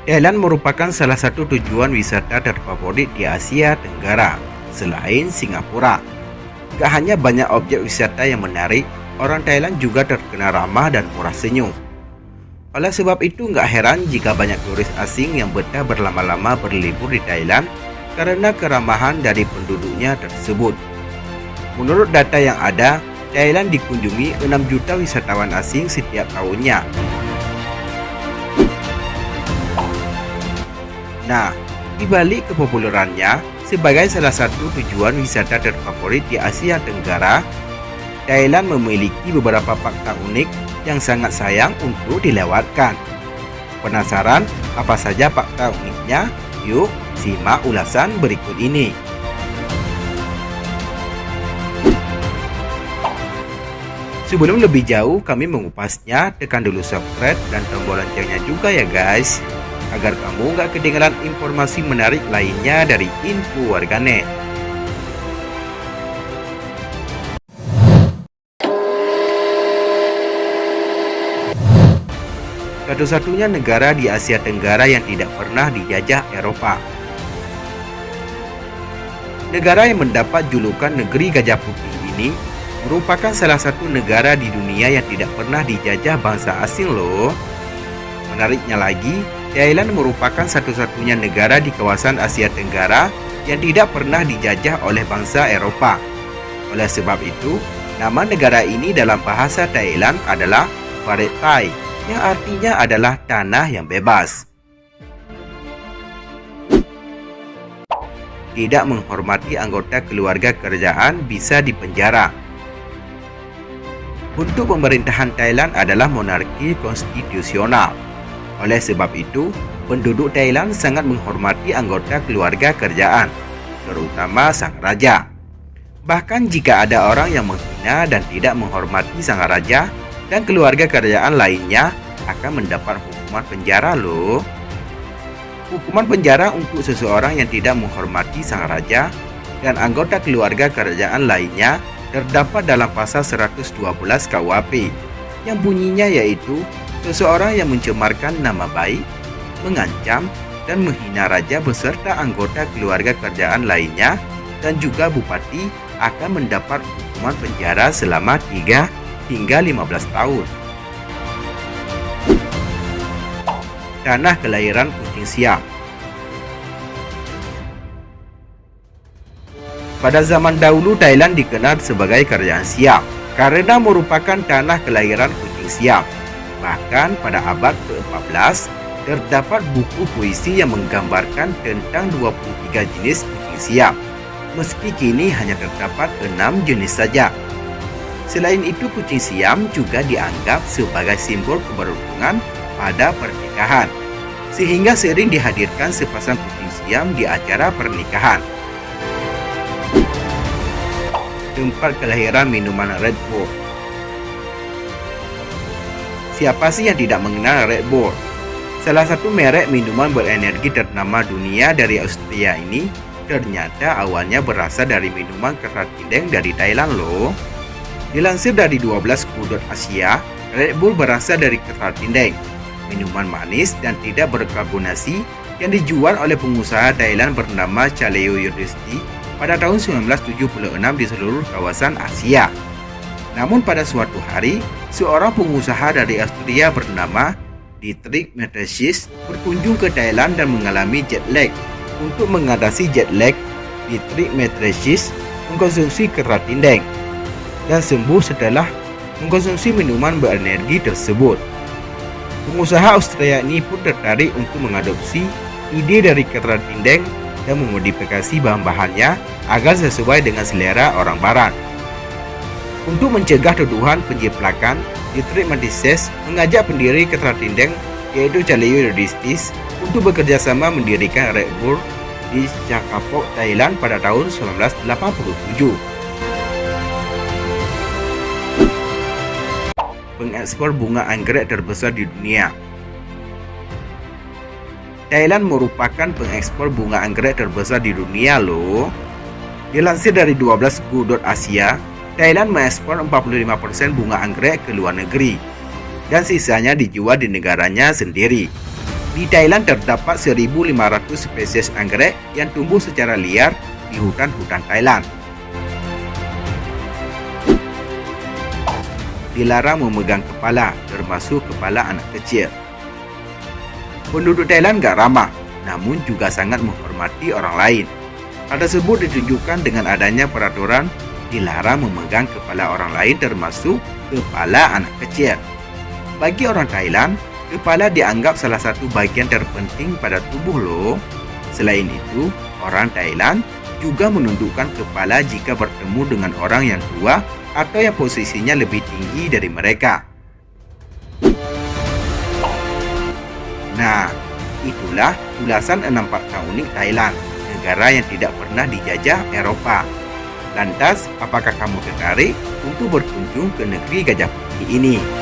Thailand merupakan salah satu tujuan wisata terfavorit di Asia Tenggara, selain Singapura. Gak hanya banyak objek wisata yang menarik, orang Thailand juga terkenal ramah dan murah senyum. Oleh sebab itu, gak heran jika banyak turis asing yang betah berlama-lama berlibur di Thailand karena keramahan dari penduduknya tersebut. Menurut data yang ada, Thailand dikunjungi 6 juta wisatawan asing setiap tahunnya. Nah, dibalik kepopulerannya sebagai salah satu tujuan wisata terfavorit di Asia Tenggara, Thailand memiliki beberapa fakta unik yang sangat sayang untuk dilewatkan. Penasaran apa saja fakta uniknya? Yuk, simak ulasan berikut ini. Sebelum lebih jauh kami mengupasnya, tekan dulu subscribe dan tombol loncengnya juga ya guys, agar kamu gak ketinggalan informasi menarik lainnya dari Info Warganet. Satu-satunya negara di Asia Tenggara yang tidak pernah dijajah Eropa. Negara yang mendapat julukan Negeri Gajah Putih ini merupakan salah satu negara di dunia yang tidak pernah dijajah bangsa asing loh. Menariknya lagi, Thailand merupakan satu-satunya negara di kawasan Asia Tenggara yang tidak pernah dijajah oleh bangsa Eropa. Oleh sebab itu, nama negara ini dalam bahasa Thailand adalah Pharet Thai, yang artinya adalah tanah yang bebas. Tidak menghormati anggota keluarga kerajaan bisa dipenjara. Bentuk pemerintahan Thailand adalah monarki konstitusional. Oleh sebab itu, penduduk Thailand sangat menghormati anggota keluarga kerajaan, terutama sang raja. Bahkan jika ada orang yang menghina dan tidak menghormati sang raja dan keluarga kerajaan lainnya, akan mendapat hukuman penjara loh. Hukuman penjara untuk seseorang yang tidak menghormati sang raja dan anggota keluarga kerajaan lainnya terdapat dalam pasal 112 KUHP, yang bunyinya yaitu seseorang yang mencemarkan nama baik, mengancam, dan menghina raja beserta anggota keluarga kerajaan lainnya dan juga bupati akan mendapat hukuman penjara selama 3 hingga 15 tahun. Tanah kelahiran kucing Siam. Pada zaman dahulu, Thailand dikenal sebagai kerajaan Siam karena merupakan tanah kelahiran kucing Siam. Bahkan pada abad ke-14, terdapat buku puisi yang menggambarkan tentang 23 jenis kucing Siam, meski kini hanya terdapat 6 jenis saja. Selain itu, kucing Siam juga dianggap sebagai simbol keberuntungan pada pernikahan, sehingga sering dihadirkan sepasang kucing Siam di acara pernikahan. Tempat kelahiran minuman Red Bull. Siapa sih yang tidak mengenal Red Bull? Salah satu merek minuman berenergi ternama dunia dari Austria ini ternyata awalnya berasal dari minuman keratindeng dari Thailand loh. Dilansir dari 12 Asia, Red Bull berasal dari keratindeng, minuman manis dan tidak berkarbonasi yang dijual oleh pengusaha Thailand bernama Chaleo Yudhisti pada tahun 1976 di seluruh kawasan Asia. Namun pada suatu hari, seorang pengusaha dari Austria bernama Dietrich Mateschitz berkunjung ke Thailand dan mengalami jet lag. Untuk mengatasi jet lag, Dietrich Mateschitz mengkonsumsi keratindeng dan sembuh setelah mengkonsumsi minuman berenergi tersebut. Pengusaha Austria ini pun tertarik untuk mengadopsi ide dari keratindeng dan memodifikasi bahan-bahannya agar sesuai dengan selera orang barat. Untuk mencegah tuduhan penjiplakan, Dietrich Mateschitz mengajak pendiri keratindeng yaitu Chaleo Yudhisti untuk bekerja sama mendirikan Red Bull di Champapok, Thailand pada tahun 1987. Pengekspor bunga anggrek terbesar di dunia. Thailand merupakan pengekspor bunga anggrek terbesar di dunia loh. Dilansir dari 12 Asia, Thailand mengekspor 45% bunga anggrek ke luar negeri dan sisanya dijual di negaranya sendiri. Di Thailand terdapat 1.500 spesies anggrek yang tumbuh secara liar di hutan-hutan Thailand. Dilarang memegang kepala, termasuk kepala anak kecil. Penduduk Thailand gak ramah, namun juga sangat menghormati orang lain. Hal tersebut ditunjukkan dengan adanya peraturan dilarang memegang kepala orang lain, termasuk kepala anak kecil. Bagi orang Thailand, kepala dianggap salah satu bagian terpenting pada tubuh loh. Selain itu, orang Thailand juga menundukkan kepala jika bertemu dengan orang yang tua atau yang posisinya lebih tinggi dari mereka. Nah, itulah ulasan 6 fakta unik Thailand, negara yang tidak pernah dijajah Eropa. Lantas, apakah kamu tertarik untuk berkunjung ke negeri Gajah Putih ini?